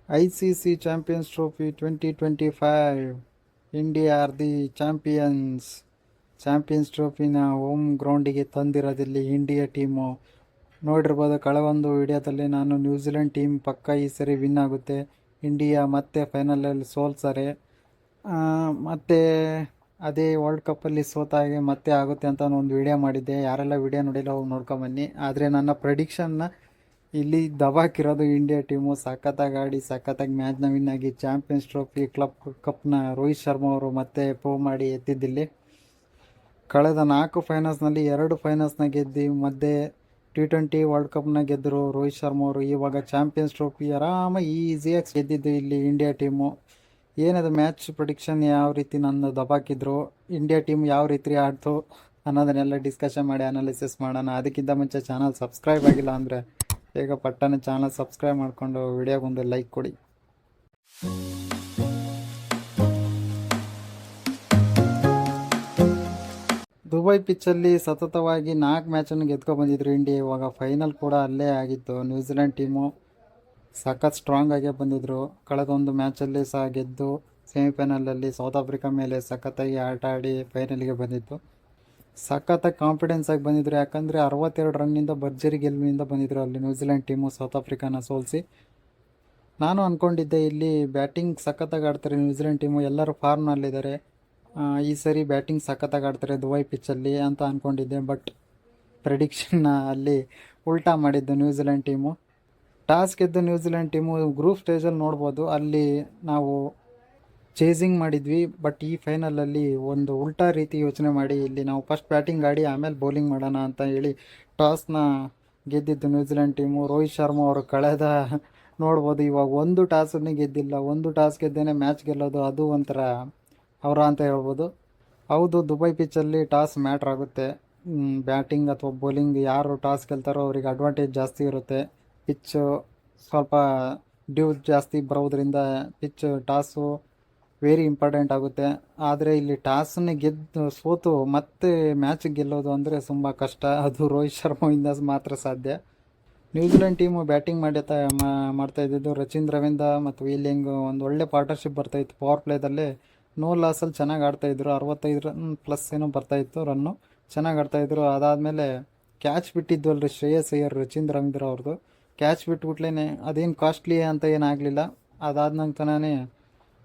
ICC Champions Trophy 2025. India are the champions. Champions ಟ್ರೋಫಿನ home ಗ್ರೌಂಡಿಗೆ ತಂದಿರೋದಿಲ್ಲಿ ಇಂಡಿಯಾ ಟೀಮು. ನೋಡಿರ್ಬೋದು ಕಳೆದೊಂದು ವಿಡಿಯೋದಲ್ಲಿ ನಾನು ನ್ಯೂಜಿಲೆಂಡ್ ಟೀಮ್ ಪಕ್ಕ ಈ ಸರಿ ವಿನ್ ಆಗುತ್ತೆ, ಇಂಡಿಯಾ ಮತ್ತೆ ಫೈನಲಲ್ಲಿ ಸೋಲ್ತಾರೆ, ಮತ್ತು ಅದೇ ವರ್ಲ್ಡ್ ಕಪ್ಪಲ್ಲಿ ಸೋತಾಗೆ ಮತ್ತೆ ಆಗುತ್ತೆ ಅಂತ ಒಂದು ವಿಡಿಯೋ ಮಾಡಿದ್ದೆ. ಯಾರೆಲ್ಲ ವಿಡಿಯೋ ನೋಡಿಲ್ಲ ಹೋಗಿ ನೋಡ್ಕೊಂಬನ್ನಿ. ಆದರೆ ನನ್ನ ಪ್ರೆಡಿಕ್ಷನ್ನ ಇಲ್ಲಿ ದಬಾಕಿರೋದು ಇಂಡಿಯಾ ಟೀಮು. ಸಖತ್ತಾಗಿ ಆಡಿ ಸಖತ್ತಾಗಿ ಮ್ಯಾಚ್ನ ವಿನ್ ಆಗಿ ಚಾಂಪಿಯನ್ಸ್ ಟ್ರೋಫಿ ಕಪ್ನ ರೋಹಿತ್ ಶರ್ಮಾ ಅವರು ಮತ್ತೆ ಪ್ರೂವ್ ಮಾಡಿ ಎತ್ತಿದ್ದಿಲ್ಲಿ. ಕಳೆದ 4 ಫೈನಲ್ಸ್ನಲ್ಲಿ 2 ಫೈನಲ್ಸ್ನ ಗೆದ್ದು ಮಧ್ಯೆ T20 ವರ್ಲ್ಡ್ ಕಪ್ನ ಗೆದ್ದರು ರೋಹಿತ್ ಶರ್ಮಾ ಅವರು. ಇವಾಗ ಚಾಂಪಿಯನ್ಸ್ ಟ್ರೋಫಿ ಆರಾಮಾಗಿ ಈಸಿಯಾಗಿ ಗೆದ್ದಿದ್ದು ಇಲ್ಲಿ ಇಂಡಿಯಾ ಟೀಮು. ಏನದು ಮ್ಯಾಚ್ ಪ್ರಿಡಿಕ್ಷನ್ ಯಾವ ರೀತಿ ನನ್ನ ದಬಾಕಿದ್ರು, ಇಂಡಿಯಾ ಟೀಮ್ ಯಾವ ರೀತಿ ಆಡ್ತು ಅನ್ನೋದನ್ನೆಲ್ಲ ಡಿಸ್ಕಷನ್ ಮಾಡಿ ಅನಾಲಿಸಿಸ್ ಮಾಡೋಣ. ಅದಕ್ಕಿಂತ ಮುಂಚೆ ಚಾನಲ್ ಸಬ್ಸ್ಕ್ರೈಬ್ ಆಗಿಲ್ಲ ಅಂದರೆ ಬೇಗ ಪಟ್ಟನೆ ಚಾನಲ್ ಸಬ್ಸ್ಕ್ರೈಬ್ ಮಾಡಿಕೊಂಡು ವಿಡಿಯೋಗೊಂದು ಲೈಕ್ ಕೊಡಿ. ದುಬೈ ಪಿಚ್ಚಲ್ಲಿ ಸತತವಾಗಿ 4 ಮ್ಯಾಚನ್ನು ಗೆದ್ಕೊಂಡು ಬಂದಿದ್ರು ಇಂಡಿಯಾ. ಇವಾಗ ಫೈನಲ್ ಕೂಡ ಅಲ್ಲೇ ಆಗಿತ್ತು. ನ್ಯೂಜಿಲೆಂಡ್ ಟೀಮು ಸಖತ್ ಸ್ಟ್ರಾಂಗ್ ಆಗೇ ಬಂದಿದ್ದರು. ಕಳೆದೊಂದು ಮ್ಯಾಚಲ್ಲಿ ಸಹ ಗೆದ್ದು ಸೆಮಿಫೈನಲಲ್ಲಿ ಸೌತ್ ಆಫ್ರಿಕಾ ಮೇಲೆ ಸಖತ್ತಾಗಿ ಆಟ ಆಡಿ ಫೈನಲ್ಗೆ ಬಂದಿತ್ತು. ಸಖತ್ತಾಗಿ ಕಾನ್ಫಿಡೆನ್ಸ್ ಆಗಿ ಬಂದಿದ್ರು. ಯಾಕಂದರೆ 62 ರನ್ನಿಂದ ಭರ್ಜರಿ ಗೆಲುವಿನಿಂದ ಬಂದಿದ್ರು ಅಲ್ಲಿ ನ್ಯೂಜಿಲೆಂಡ್ ಟೀಮು ಸೌತ್ ಆಫ್ರಿಕಾನ ಸೋಲಿಸಿ. ನಾನು ಅಂದ್ಕೊಂಡಿದ್ದೆ ಇಲ್ಲಿ ಬ್ಯಾಟಿಂಗ್ ಸಖತ್ತಾಗಿ ಆಡ್ತಾರೆ ನ್ಯೂಜಿಲೆಂಡ್ ಟೀಮು, ಎಲ್ಲರೂ ಫಾರ್ಮ್ನಲ್ಲಿದ್ದಾರೆ, ಈ ಸರಿ ಬ್ಯಾಟಿಂಗ್ ಸಖತ್ತಾಗಿ ಆಡ್ತಾರೆ ದುಬೈ ಪಿಚ್ಚಲ್ಲಿ ಅಂತ ಅಂದ್ಕೊಂಡಿದ್ದೆ. ಬಟ್ ಪ್ರೆಡಿಕ್ಷನ್ನ ಅಲ್ಲಿ ಉಲ್ಟಾ ಮಾಡಿದ್ದು ನ್ಯೂಜಿಲೆಂಡ್ ಟೀಮು. ಟಾಸ್ ಗೆದ್ದು ನ್ಯೂಜಿಲೆಂಡ್ ಟೀಮು ಗ್ರೂಪ್ ಸ್ಟೇಜಲ್ಲಿ ನೋಡ್ಬೋದು, ಅಲ್ಲಿ ನಾವು ಚೇಸಿಂಗ್ ಮಾಡಿದ್ವಿ. ಬಟ್ ಈ ಫೈನಲಲ್ಲಿ ಒಂದು ಉಲ್ಟಾ ರೀತಿ ಯೋಚನೆ ಮಾಡಿ ಇಲ್ಲಿ ನಾವು ಫಸ್ಟ್ ಬ್ಯಾಟಿಂಗ್ ಆಡಿ ಆಮೇಲೆ ಬೌಲಿಂಗ್ ಮಾಡೋಣ ಅಂತ ಹೇಳಿ ಟಾಸ್ನ ಗೆದ್ದಿದ್ದು ನ್ಯೂಜಿಲೆಂಡ್ ಟೀಮು. ರೋಹಿತ್ ಶರ್ಮಾ ಅವರು ಕಳೆದ ನೋಡ್ಬೋದು ಇವಾಗ ಒಂದು ಟಾಸನ್ನೇ ಗೆದ್ದಿಲ್ಲ. ಒಂದು ಟಾಸ್ ಗೆದ್ದೇನೆ ಮ್ಯಾಚ್ ಗೆಲ್ಲೋದು, ಅದು ಒಂಥರ ಅವರ ಅಂತ ಹೇಳ್ಬೋದು. ಹೌದು, ದುಬೈ ಪಿಚ್ಚಲ್ಲಿ ಟಾಸ್ ಮ್ಯಾಟ್ರ್ ಆಗುತ್ತೆ. ಬ್ಯಾಟಿಂಗ್ ಅಥವಾ ಬೌಲಿಂಗ್ ಯಾರು ಟಾಸ್ ಗೆಲ್ತಾರೋ ಅವರಿಗೆ ಅಡ್ವಾಂಟೇಜ್ ಜಾಸ್ತಿ ಇರುತ್ತೆ. ಪಿಚ್ಚು ಸ್ವಲ್ಪ ಡ್ಯೂ ಜಾಸ್ತಿ ಬರೋದ್ರಿಂದ ಟಾಸು ವೆರಿ ಇಂಪಾರ್ಟೆಂಟ್ ಆಗುತ್ತೆ. ಆದರೆ ಇಲ್ಲಿ ಟಾಸನ್ನೇ ಗೆದ್ದು ಸೋತು ಮತ್ತೆ ಮ್ಯಾಚ್ ಗೆಲ್ಲೋದು ಅಂದರೆ ತುಂಬ ಕಷ್ಟ. ಅದು ರೋಹಿತ್ ಶರ್ಮಾಯಿಂದ ಮಾತ್ರ ಸಾಧ್ಯ. ನ್ಯೂಜಿಲೆಂಡ್ ಟೀಮು ಬ್ಯಾಟಿಂಗ್ ಮಾಡ್ತಾ ಇದ್ದಿದ್ದು ರಚಿನ್ ರವೀಂದ್ರ ಮತ್ತು ವೀಲಿಂಗ್ ಒಂದು ಒಳ್ಳೆ ಪಾರ್ಟ್ನರ್ಶಿಪ್ ಬರ್ತಾಯಿತ್ತು. ಪವರ್ ಪ್ಲೇದಲ್ಲೇ ನೋ ಲಾಸಲ್ಲಿ ಚೆನ್ನಾಗಿ ಆಡ್ತಾಯಿದ್ರು. 65 ರನ್ ಪ್ಲಸ್ ಏನೋ ಬರ್ತಾಯಿತ್ತು ರನ್ನು, ಚೆನ್ನಾಗಿ ಆಡ್ತಾಯಿದ್ರು. ಅದಾದಮೇಲೆ ಕ್ಯಾಚ್ ಬಿಟ್ಟಿದ್ದು ಅಲ್ರಿ ಶ್ರೇಯಸ್ ಅಯ್ಯರ್, ರಚಿನ್ ರವೀಂದ್ರ ಅವ್ರದ್ದು ಕ್ಯಾಚ್ ಬಿಟ್ಬಿಟ್ಲೇ ಅದೇನು ಕಾಸ್ಟ್ಲಿ ಅಂತ ಏನಾಗಲಿಲ್ಲ. ಅದಾದ ನಂತರನೇ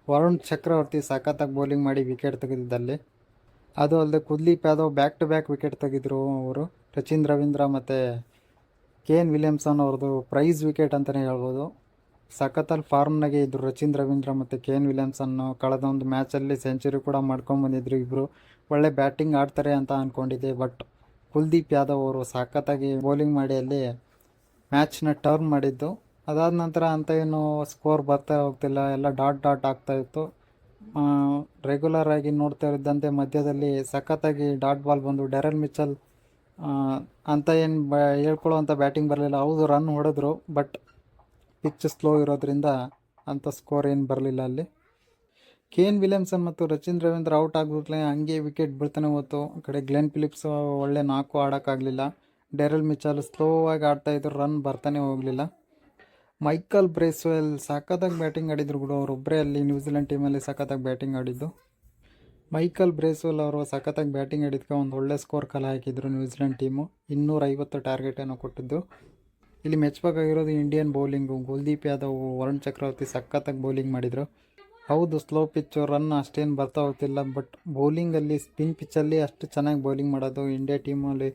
ವರುಣ್ ಚಕ್ರವರ್ತಿ ಸಖತ್ತಾಗಿ ಬೌಲಿಂಗ್ ಮಾಡಿ ವಿಕೆಟ್ ತೆಗೆದಿದ್ದಲ್ಲಿ. ಅದು ಅಲ್ಲದೆ Kuldeep Yadav back to back wicket ತೆಗೆದ್ರು ಅವರು. ರಚಿನ್ ರವೀಂದ್ರ ಮತ್ತು ಕೇನ್ ವಿಲಿಯಮ್ಸನ್ ಅವ್ರದ್ದು ಪ್ರೈಸ್ ವಿಕೆಟ್ ಅಂತಲೇ ಹೇಳ್ಬೋದು. ಸಖತ್ತಲ್ಲಿ ಫಾರ್ಮ್ನಾಗೆ ಇದ್ದರು ರಚಿನ್ ರವೀಂದ್ರ ಮತ್ತು ಕೇನ್ ವಿಲಿಯಮ್ಸನ್ನು. ಕಳೆದ ಒಂದು ಮ್ಯಾಚಲ್ಲಿ ಸೆಂಚುರಿ ಕೂಡ ಮಾಡ್ಕೊಂಡ್ಬಂದಿದ್ರು ಇಬ್ಬರು. ಒಳ್ಳೆ ಬ್ಯಾಟಿಂಗ್ ಆಡ್ತಾರೆ ಅಂತ ಅಂದ್ಕೊಂಡಿದ್ದೆ. ಬಟ್ ಕುಲ್ದೀಪ್ ಯಾದವ್ ಅವರು ಸಖತ್ತಾಗಿ ಬೌಲಿಂಗ್ ಮಾಡಿ ಅಲ್ಲಿ ಮ್ಯಾಚ್ನ ಟರ್ನ್ ಮಾಡಿದ್ದು. ಅದಾದ ನಂತರ ಅಂತ ಏನು ಸ್ಕೋರ್ ಬರ್ತಾ ಹೋಗ್ತಿಲ್ಲ, ಎಲ್ಲ ಡಾಟ್ ಆಗ್ತಾಯಿತ್ತು. ರೆಗ್ಯುಲರ್ ಆಗಿ ನೋಡ್ತಾ ಇದ್ದಂತೆ ಮಧ್ಯದಲ್ಲಿ ಸಖತ್ತಾಗಿ ಡಾಟ್ ಬಾಲ್ ಬಂದು ಡ್ಯಾರೆಲ್ ಮಿಚೆಲ್ ಅಂತ ಏನು ಹೇಳ್ಕೊಳ್ಳೋವಂಥ ಬ್ಯಾಟಿಂಗ್ ಬರಲಿಲ್ಲ. ಹೌದು, ರನ್ ಹೊಡೆದ್ರು, ಬಟ್ ಪಿಚ್ ಸ್ಲೋ ಇರೋದ್ರಿಂದ ಅಂಥ ಸ್ಕೋರ್ ಏನು ಬರಲಿಲ್ಲ ಅಲ್ಲಿ. ಕೇನ್ ವಿಲಿಯಮ್ಸನ್ ಮತ್ತು ರಚಿನ್ ರವೀಂದ್ರ ಔಟ್ ಆಗಿಬಿಟ್ಲೆ ಹಂಗೆ ವಿಕೆಟ್ ಬೀಳ್ತಾನೆ ಹೋಯ್ತು. ಆ ಕಡೆ ಗ್ಲೆನ್ ಫಿಲಿಪ್ಸ್ ಒಳ್ಳೆ 4 ಆಡೋಕ್ಕಾಗಲಿಲ್ಲ. ಡ್ಯಾರೆಲ್ ಮಿಚೆಲ್ ಸ್ಲೋ ಆಗಿ ಆಡ್ತಾಯಿದ್ರು, ರನ್ ಬರ್ತಾನೆ ಹೋಗಲಿಲ್ಲ. ಮೈಕಲ್ ಬ್ರೇಸ್ವೆಲ್ ಸಖತ್ತಾಗಿ ಬ್ಯಾಟಿಂಗ್ ಆಡಿದ್ರು ಬಿಡು, ಅವರೊಬ್ಬರೇ ಅಲ್ಲಿ ನ್ಯೂಜಿಲೆಂಡ್ ಟೀಮಲ್ಲಿ ಸಖತ್ತಾಗಿ ಬ್ಯಾಟಿಂಗ್ ಆಡಿದ್ದು. ಮೈಕಲ್ ಬ್ರೇಸ್ವೆಲ್ ಅವರು ಸಖತ್ತಾಗಿ ಬ್ಯಾಟಿಂಗ್ ಆಡಿದ್ಕೆ ಒಂದು ಒಳ್ಳೆ ಸ್ಕೋರ್ ಕಲೆ ಹಾಕಿದ್ರು ನ್ಯೂಜಿಲೆಂಡ್ ಟೀಮು. 250 ಟಾರ್ಗೆಟ್ ಏನೋ ಕೊಟ್ಟಿದ್ದು. ಇಲ್ಲಿ ಮೆಚ್ಚಬೇಕಾಗಿರೋದು ಇಂಡಿಯನ್ ಬೌಲಿಂಗು. ಕುಲ್ದೀಪ್ ಯಾದವ್, ವರುಣ್ ಚಕ್ರವರ್ತಿ ಸಖತ್ತಾಗಿ ಬೌಲಿಂಗ್ ಮಾಡಿದರು. ಹೌದು, ಸ್ಲೋ ಪಿಚ್ಚು, ರನ್ ಅಷ್ಟೇನು ಬರ್ತಾ ಹೋಗ್ತಿಲ್ಲ. ಬಟ್ ಬೌಲಿಂಗಲ್ಲಿ ಸ್ಪಿನ್ ಪಿಚ್ಚಲ್ಲಿ ಅಷ್ಟು ಚೆನ್ನಾಗಿ ಬೌಲಿಂಗ್ ಮಾಡೋದು ಇಂಡಿಯಾ ಟೀಮಲ್ಲಿ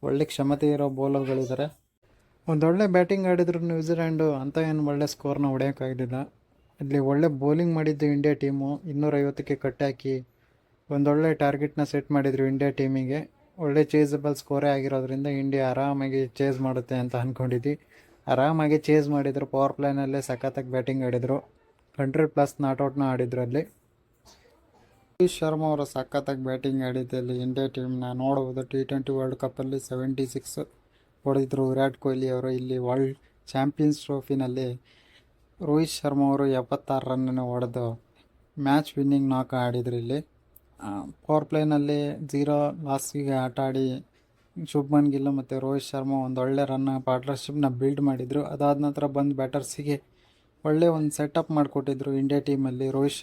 ಒಳ್ಳೆ ಕ್ಷಮತೆ ಇರೋ ಬೌಲರ್ಗಳಿದ್ದಾರೆ. ಒಂದೊಳ್ಳೆ ಬ್ಯಾಟಿಂಗ್ ಆಡಿದ್ರು ನ್ಯೂಜಿಲೆಂಡು, ಅಂತ ಏನು ಒಳ್ಳೆ ಸ್ಕೋರ್ನ ಹೊಡೆಯೋಕ್ಕಾಗಲಿಲ್ಲ. ಇಲ್ಲಿ ಒಳ್ಳೆ ಬೌಲಿಂಗ್ ಮಾಡಿದ್ದು ಇಂಡಿಯಾ ಟೀಮು. 250ಕ್ಕೆ ಕಟ್ಟಾಕಿ ಒಂದೊಳ್ಳೆ ಟಾರ್ಗೆಟ್ನ ಸೆಟ್ ಮಾಡಿದರು ಇಂಡಿಯಾ ಟೀಮಿಗೆ. ಒಳ್ಳೆ ಚೇಸಬಲ್ ಸ್ಕೋರೇ ಆಗಿರೋದ್ರಿಂದ ಇಂಡಿಯಾ ಆರಾಮಾಗಿ ಚೇಸ್ ಮಾಡುತ್ತೆ ಅಂತ ಅಂದ್ಕೊಂಡಿದ್ವಿ. ಆರಾಮಾಗಿ ಚೇಸ್ ಮಾಡಿದರು. ಪವರ್ ಪ್ಲೇನಲ್ಲೇ ಸಖತ್ತಾಗಿ ಬ್ಯಾಟಿಂಗ್ ಆಡಿದರು. 100+ ನಾಟ್ಔಟ್ನ ಆಡಿದ್ರು ಅಲ್ಲಿ. ರೋಹಿತ್ ಶರ್ಮಾ ಅವರು ಸಖತ್ತಾಗಿ ಬ್ಯಾಟಿಂಗ್ ಆಡಿದ್ದಲ್ಲಿ ಇಂಡಿಯಾ ಟೀಮ್ನ ನೋಡ್ಬೋದು. T20 ವರ್ಲ್ಡ್ ಕಪ್ಪಲ್ಲಿ 76 ಹೊಡೆದಿದ್ರು ವಿರಾಟ್ ಕೊಹ್ಲಿ ಅವರು. ಇಲ್ಲಿ ವರ್ಲ್ಡ್ ಚಾಂಪಿಯನ್ಸ್ ಟ್ರೋಫಿನಲ್ಲಿ ರೋಹಿತ್ ಶರ್ಮಾ ಅವರು 76 ರನ್ನನ್ನು ಹೊಡೆದು ಮ್ಯಾಚ್ ವಿನ್ನಿಂಗ್ ನಾಕ್ ಆಡಿದ್ರು. ಇಲ್ಲಿ ಪವರ್ ಪ್ಲೇನಲ್ಲಿ 0 ಲಾಸಿಗೆ ಆಟ ಆಡಿ ಶುಭ್ಮನ್ ಗಿಲ್ ಮತ್ತು ರೋಹಿತ್ ಶರ್ಮಾ ಒಂದೊಳ್ಳೆ ರನ್ನ ಪಾರ್ಟ್ನರ್ಶಿಪ್ನ ಬಿಲ್ಡ್ ಮಾಡಿದರು. ಅದಾದ ನಂತರ ಬಂದು ಬ್ಯಾಟರ್ಸಿಗೆ ಒಳ್ಳೆ ಒಂದು ಸೆಟಪ್ ಮಾಡಿಕೊಟ್ಟಿದ್ರು ಇಂಡಿಯಾ ಟೀಮಲ್ಲಿ ರೋಹಿತ್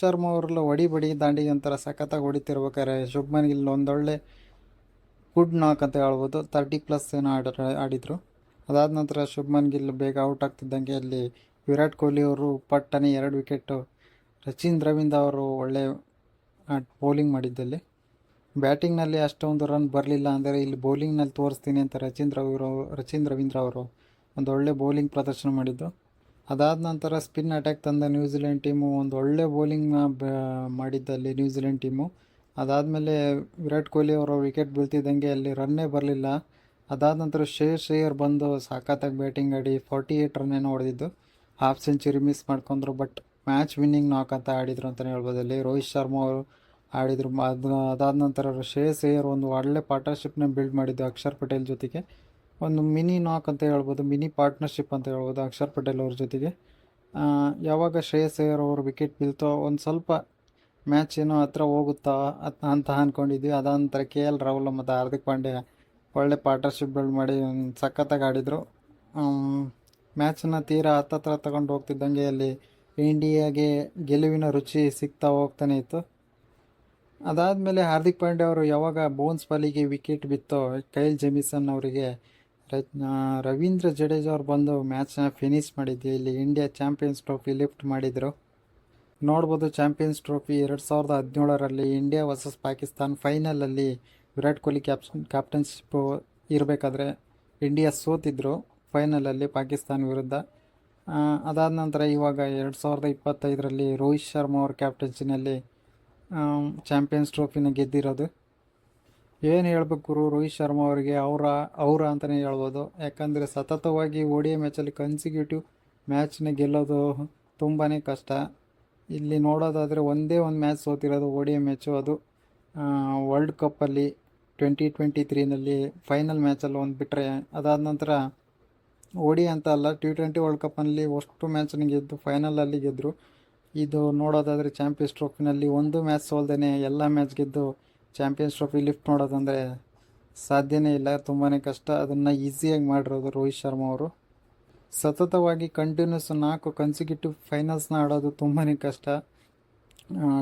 ಶರ್ಮಾ ಅವರೆಲ್ಲ ಹೊಡಿ ದಾಂಡಿಗೆ ಒಂಥರ ಸಖತ್ತಾಗಿ ಹೊಡಿತಿರ್ಬೇಕಾದ್ರೆ ಶುಭ್ಮನ್ ಗಿಲ್ ಒಂದೊಳ್ಳೆ ಗುಡ್ ನಾಕ್ ಅಂತ ಹೇಳ್ಬೋದು. 30+ ಏನೋ ಆಡಿದರು. ಅದಾದ ನಂತರ ಶುಭ್ಮನ್ ಗಿಲ್ ಬೇಗ ಔಟ್ ಆಗ್ತಿದ್ದಂಗೆ ಅಲ್ಲಿ ವಿರಾಟ್ ಕೊಹ್ಲಿ ಅವರು ಪಟ್ಟನೆ 2 ವಿಕೆಟು ರವೀಂದ್ರ ಅವರು ಒಳ್ಳೆ ಬೌಲಿಂಗ್ ಮಾಡಿದ್ದಲ್ಲಿ. ಬ್ಯಾಟಿಂಗ್ನಲ್ಲಿ ಅಷ್ಟೊಂದು ರನ್ ಬರಲಿಲ್ಲ, ಅಂದರೆ ಇಲ್ಲಿ ಬೌಲಿಂಗ್ನಲ್ಲಿ ತೋರಿಸ್ತೀನಿ ಅಂತ ರಚಿನ್ ರವೀಂದ್ರ ಅವರು ಒಂದು ಒಳ್ಳೆ ಬೌಲಿಂಗ್ ಪ್ರದರ್ಶನ ಮಾಡಿದ್ದು. ಅದಾದ ನಂತರ ಸ್ಪಿನ್ ಅಟ್ಯಾಕ್ ತಂದ ನ್ಯೂಜಿಲೆಂಡ್ ಟೀಮು ಒಂದು ಒಳ್ಳೆ ಬೌಲಿಂಗ್ ಮಾಡಿದ್ದಲ್ಲಿ ನ್ಯೂಜಿಲೆಂಡ್ ಟೀಮು. ಅದಾದಮೇಲೆ ವಿರಾಟ್ ಕೊಹ್ಲಿ ಅವರು ವಿಕೆಟ್ ಬೀಳ್ತಿದ್ದಂಗೆ ಅಲ್ಲಿ ರನ್ನೇ ಬರಲಿಲ್ಲ. ಅದಾದ ನಂತರ ಶ್ರೇಯರ್ ಬಂದು ಸಾಕತ್ತಾಗಿ ಬ್ಯಾಟಿಂಗ್ ಆಡಿ 48 ರನ್ನೇನೋ ಹೊಡೆದಿದ್ದು, ಹಾಫ್ ಸೆಂಚುರಿ ಮಿಸ್ ಮಾಡ್ಕೊಂಡ್ರು. ಬಟ್ ಮ್ಯಾಚ್ ವಿನ್ನಿಂಗ್ ನಾಕ್ ಅಂತ ಆಡಿದರು ಅಂತಲೇ ಹೇಳ್ಬೋದು. ಅಲ್ಲಿ ರೋಹಿತ್ ಶರ್ಮಾ ಅವರು ಆಡಿದರು. ಅದಾದ ನಂತರ ಶ್ರೇಯರ್ ಒಂದು ಒಳ್ಳೆ ಪಾರ್ಟ್ನರ್ಶಿಪ್ನ ಬಿಲ್ಡ್ ಮಾಡಿದ್ದು ಅಕ್ಷರ್ ಪಟೇಲ್ ಜೊತೆಗೆ. ಒಂದು ಮಿನಿ ನಾಕ್ ಅಂತ ಹೇಳ್ಬೋದು, ಮಿನಿ ಪಾರ್ಟ್ನರ್ಶಿಪ್ ಅಂತ ಹೇಳ್ಬೋದು ಅಕ್ಷರ್ ಪಟೇಲ್ ಅವ್ರ ಜೊತೆಗೆ. ಯಾವಾಗ ಶ್ರೇಯರ್ ಅವರು ವಿಕೆಟ್ ಬೀಳ್ತೋ ಒಂದು ಸ್ವಲ್ಪ ಮ್ಯಾಚ್ ಏನೋ ಹತ್ರ ಹೋಗುತ್ತಾ ಅಂತ ಅಂದ್ಕೊಂಡಿದ್ವಿ. ಅದಾದ ನಂತರ KL ರಾಹುಲ್ ಮತ್ತು ಹಾರ್ದಿಕ್ ಪಾಂಡ್ಯ ಒಳ್ಳೆ ಪಾರ್ಟ್ನರ್ಶಿಪ್ ಬಿಲ್ಡ್ ಮಾಡಿ ಸಖತ್ತಾಗಿ ಆಡಿದರು. ಮ್ಯಾಚನ್ನು ತೀರಾ ಹತ್ತತ್ರ ತಗೊಂಡು ಹೋಗ್ತಿದ್ದಂಗೆ ಅಲ್ಲಿ ಇಂಡಿಯಾಗೆ ಗೆಲುವಿನ ರುಚಿ ಸಿಗ್ತಾ ಹೋಗ್ತಾನೆ ಇತ್ತು. ಅದಾದಮೇಲೆ ಹಾರ್ದಿಕ್ ಪಾಂಡ್ಯ ಅವರು ಯಾವಾಗ ಬೋನ್ಸ್ ಬಾಲಿಗೆ ವಿಕೆಟ್ ಬಿತ್ತೋ ಕೈಲ್ ಜೆಮಿಸನ್ ಅವರಿಗೆ ರವೀಂದ್ರ ಜಡೇಜಾ ಅವ್ರು ಬಂದು ಮ್ಯಾಚ್ನ ಫಿನಿಶ್ ಮಾಡಿದ್ವಿ. ಇಲ್ಲಿ ಇಂಡಿಯಾ ಚಾಂಪಿಯನ್ಸ್ ಟ್ರೋಫಿ ಲಿಫ್ಟ್ ಮಾಡಿದರು. ನೋಡ್ಬೋದು, ಚಾಂಪಿಯನ್ಸ್ ಟ್ರೋಫಿ 2017ರಲ್ಲಿ ಇಂಡಿಯಾ ವರ್ಸಸ್ ಪಾಕಿಸ್ತಾನ್ ಫೈನಲಲ್ಲಿ ವಿರಾಟ್ ಕೊಹ್ಲಿ ಕ್ಯಾಪ್ಟನ್ಶಿಪ್ಪು ಇರಬೇಕಾದ್ರೆ ಇಂಡಿಯಾ ಸೋತಿದ್ರು ಫೈನಲಲ್ಲಿ ಪಾಕಿಸ್ತಾನ ವಿರುದ್ಧ. ಅದಾದ ನಂತರ ಇವಾಗ 2025ರಲ್ಲಿ ರೋಹಿತ್ ಶರ್ಮಾ ಅವ್ರ ಕ್ಯಾಪ್ಟನ್ಸಿನಲ್ಲಿ ಚಾಂಪಿಯನ್ಸ್ ಟ್ರೋಫಿನ ಗೆದ್ದಿರೋದು. ಏನು ಹೇಳ್ಬೇಕು ಗುರು, ರೋಹಿತ್ ಶರ್ಮಾ ಅವರಿಗೆ ಅವರ ಅಂತಲೇ ಹೇಳ್ಬೋದು. ಯಾಕಂದರೆ ಸತತವಾಗಿ ODI ಮ್ಯಾಚಲ್ಲಿ ಕನ್ಸಿಕ್ಯೂಟಿವ್ ಮ್ಯಾಚ್ನ ಗೆಲ್ಲೋದು ತುಂಬಾ ಕಷ್ಟ. ಇಲ್ಲಿ ನೋಡೋದಾದರೆ ಒಂದೇ ಒಂದು ಮ್ಯಾಚ್ ಸೋತಿರೋದು ODI ಮ್ಯಾಚು, ಅದು ವರ್ಲ್ಡ್ ಕಪ್ಪಲ್ಲಿ 2023ನಲ್ಲಿ ಫೈನಲ್ ಮ್ಯಾಚಲ್ಲಿ ಒಂದು ಬಿಟ್ಟರೆ. ಅದಾದ ನಂತರ ODI ಅಂತ ಅಲ್ಲ, T20 ವರ್ಲ್ಡ್ ಕಪ್ಪಲ್ಲಿ ಅಷ್ಟು ಮ್ಯಾಚನ್ನು ಗೆದ್ದು ಫೈನಲಲ್ಲಿ ಗೆದ್ದರು. ಇದು ನೋಡೋದಾದರೆ ಚಾಂಪಿಯನ್ಸ್ ಟ್ರೋಫಿನಲ್ಲಿ ಒಂದು ಮ್ಯಾಚ್ ಸೋಲ್ದೇ ಎಲ್ಲ ಮ್ಯಾಚ್ ಗೆದ್ದು ಚಾಂಪಿಯನ್ಸ್ ಟ್ರೋಫಿ ಲಿಫ್ಟ್ ಮಾಡೋದಂದರೆ ಸಾಧ್ಯನೇ ಇಲ್ಲ, ತುಂಬಾ ಕಷ್ಟ. ಅದನ್ನು ಈಸಿಯಾಗಿ ಮಾಡಿರೋದು ರೋಹಿತ್ ಶರ್ಮಾ ಅವರು. ಸತತವಾಗಿ ಕಂಟಿನ್ಯೂಸ್ 4 ಕನ್ಸಿಕ್ಯೂಟಿವ್ ಫೈನಲ್ಸ್ನ ಆಡೋದು ತುಂಬಾ ಕಷ್ಟ.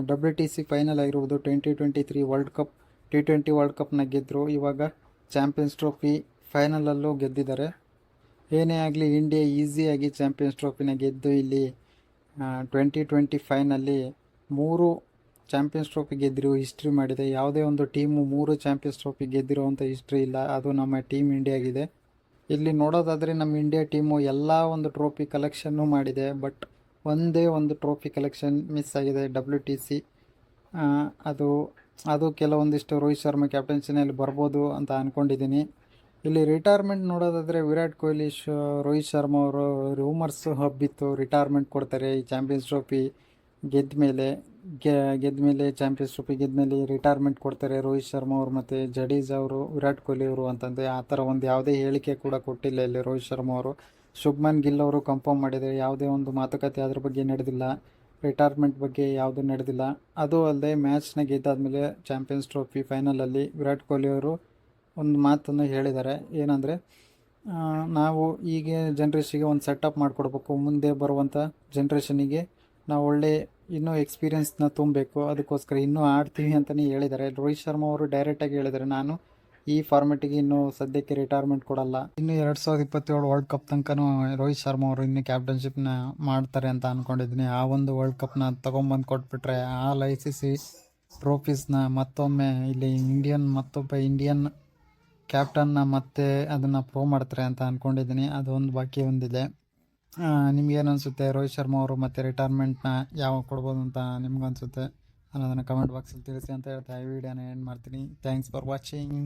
WTC ಫೈನಲ್ ಆಗಿರ್ಬೋದು, 2023 ವರ್ಲ್ಡ್ ಕಪ್, T20 ವರ್ಲ್ಡ್ ಕಪ್ನ ಗೆದ್ದರು. ಇವಾಗ ಚಾಂಪಿಯನ್ಸ್ ಟ್ರೋಫಿ ಫೈನಲಲ್ಲೂ ಗೆದ್ದಿದ್ದಾರೆ. ಏನೇ ಆಗಲಿ ಇಂಡಿಯಾ ಈಸಿಯಾಗಿ ಚಾಂಪಿಯನ್ಸ್ ಟ್ರೋಫಿನ ಗೆದ್ದು ಇಲ್ಲಿ 2025ನಲ್ಲಿ 3 ಚಾಂಪಿಯನ್ಸ್ ಟ್ರೋಫಿ ಗೆದ್ದಿರೋ ಹಿಸ್ಟ್ರಿ ಮಾಡಿದೆ. ಯಾವುದೇ ಒಂದು ಟೀಮು 3 ಚಾಂಪಿಯನ್ಸ್ ಟ್ರೋಫಿ ಗೆದ್ದಿರೋವಂಥ ಹಿಸ್ಟ್ರಿ ಇಲ್ಲ, ಅದು ನಮ್ಮ ಟೀಮ್ ಇಂಡಿಯಾಗಿದೆ. ಇಲ್ಲಿ ನೋಡೋದಾದರೆ ನಮ್ಮ ಇಂಡಿಯಾ ಟೀಮು ಎಲ್ಲ ಒಂದು ಟ್ರೋಫಿ ಕಲೆಕ್ಷನ್ನು ಮಾಡಿದೆ, ಬಟ್ ಒಂದೇ ಒಂದು ಟ್ರೋಫಿ ಕಲೆಕ್ಷನ್ ಮಿಸ್ ಆಗಿದೆ, WTC. ಅದು ಕೆಲವೊಂದಿಷ್ಟು ರೋಹಿತ್ ಶರ್ಮಾ ಕ್ಯಾಪ್ಟನ್ಸಿನಲ್ಲಿ ಬರ್ಬೋದು ಅಂತ ಅಂದ್ಕೊಂಡಿದ್ದೀನಿ. ಇಲ್ಲಿ ರಿಟೈರ್ಮೆಂಟ್ ನೋಡೋದಾದರೆ ವಿರಾಟ್ ಕೊಹ್ಲಿ, ರೋಹಿತ್ ಶರ್ಮಾ ಅವರು ರೂಮರ್ಸ್ ಹಬ್ಬಿತ್ತು, ರಿಟೈರ್ಮೆಂಟ್ ಕೊಡ್ತಾರೆ ಈ ಚಾಂಪಿಯನ್ಸ್ ಟ್ರೋಫಿ ಗೆದ್ದ ಮೇಲೆ ಚಾಂಪಿಯನ್ಸ್ ಟ್ರೋಫಿ ಗೆದ್ದ ರಿಟೈರ್ಮೆಂಟ್ ಕೊಡ್ತಾರೆ ರೋಹಿತ್ ಶರ್ಮಾ ಅವರು ಮತ್ತು ಜಡೇಜಾ ಅವರು, ವಿರಾಟ್ ಕೊಹ್ಲಿ ಅವರು ಅಂತಂದರೆ ಆ ಥರ ಒಂದು ಯಾವುದೇ ಹೇಳಿಕೆ ಕೂಡ ಕೊಟ್ಟಿಲ್ಲ ಇಲ್ಲಿ ರೋಹಿತ್ ಶರ್ಮಾ ಅವರು. ಶುಭ್ಮನ್ ಗಿಲ್ ಅವರು ಕನ್ಫರ್ಮ್ ಮಾಡಿದ್ದಾರೆ, ಯಾವುದೇ ಒಂದು ಮಾತುಕತೆ ಅದ್ರ ಬಗ್ಗೆ ನಡೆದಿಲ್ಲ, ರಿಟೈರ್ಮೆಂಟ್ ಬಗ್ಗೆ ಯಾವುದೂ ನಡೆದಿಲ್ಲ. ಅದು ಅಲ್ಲದೆ ಮ್ಯಾಚ್ನ ಗೆದ್ದಾದಮೇಲೆ ಚಾಂಪಿಯನ್ಸ್ ಟ್ರೋಫಿ ಫೈನಲಲ್ಲಿ ವಿರಾಟ್ ಕೊಹ್ಲಿ ಅವರು ಒಂದು ಮಾತನ್ನು ಹೇಳಿದ್ದಾರೆ. ಏನಂದರೆ, ನಾವು ಈಗ ಜನ್ರೇಷನ್ಗೆ ಒಂದು ಸೆಟಪ್ ಮಾಡಿಕೊಡ್ಬೇಕು, ಮುಂದೆ ಬರುವಂಥ ಜನ್ರೇಷನಿಗೆ ನಾವು ಒಳ್ಳೆ ಇನ್ನೂ ಎಕ್ಸ್ಪೀರಿಯೆನ್ಸ್ನ ತುಂಬಬೇಕು, ಅದಕ್ಕೋಸ್ಕರ ಇನ್ನೂ ಆಡ್ತೀವಿ ಅಂತಲೇ ಹೇಳಿದ್ದಾರೆ. ರೋಹಿತ್ ಶರ್ಮಾ ಅವರು ಡೈರೆಕ್ಟಾಗಿ ಹೇಳಿದ್ದಾರೆ, ನಾನು ಈ ಫಾರ್ಮೆಟಿಗೆ ಇನ್ನೂ ಸದ್ಯಕ್ಕೆ ರಿಟೈರ್ಮೆಂಟ್ ಕೊಡಲ್ಲ, ಇನ್ನು 2027 ವರ್ಲ್ಡ್ ಕಪ್ ತನಕನೂ ರೋಹಿತ್ ಶರ್ಮಾ ಅವರು ಇನ್ನೂ ಕ್ಯಾಪ್ಟನ್ಶಿಪ್ನ ಮಾಡ್ತಾರೆ ಅಂತ ಅಂದ್ಕೊಂಡಿದ್ದೀನಿ. ಆ ಒಂದು ವರ್ಲ್ಡ್ ಕಪ್ನ ತೊಗೊಂಬಂದು ಕೊಟ್ಬಿಟ್ರೆ ಆ ICC ಟ್ರೋಫೀಸ್ನ ಮತ್ತೊಮ್ಮೆ ಇಲ್ಲಿ ಮತ್ತೊಬ್ಬ ಇಂಡಿಯನ್ ಕ್ಯಾಪ್ಟನ್ನ ಮತ್ತೆ ಅದನ್ನು ಪ್ರೂವ್ ಮಾಡ್ತಾರೆ ಅಂತ ಅಂದ್ಕೊಂಡಿದ್ದೀನಿ. ಅದೊಂದು ಬಾಕಿ ಒಂದಿದೆ. ನಿಮ್ಗೇನು ಅನಿಸುತ್ತೆ, ರೋಹಿತ್ ಶರ್ಮಾ ಅವರು ಮತ್ತೆ ರಿಟೈರ್ಮೆಂಟ್ನ ಯಾವಾಗ ಕೊಡ್ಬೋದು ಅಂತ ನಿಮ್ಗೆ ಅನಿಸುತ್ತೆ ಅನ್ನೋದನ್ನು ಕಮೆಂಟ್ ಬಾಕ್ಸಲ್ಲಿ ತಿಳಿಸಿ ಅಂತ ಹೇಳ್ತಾ ಈ ವಿಡಿಯೋನ ಎಂಡ್ ಮಾಡ್ತೀನಿ. Thanks for watching.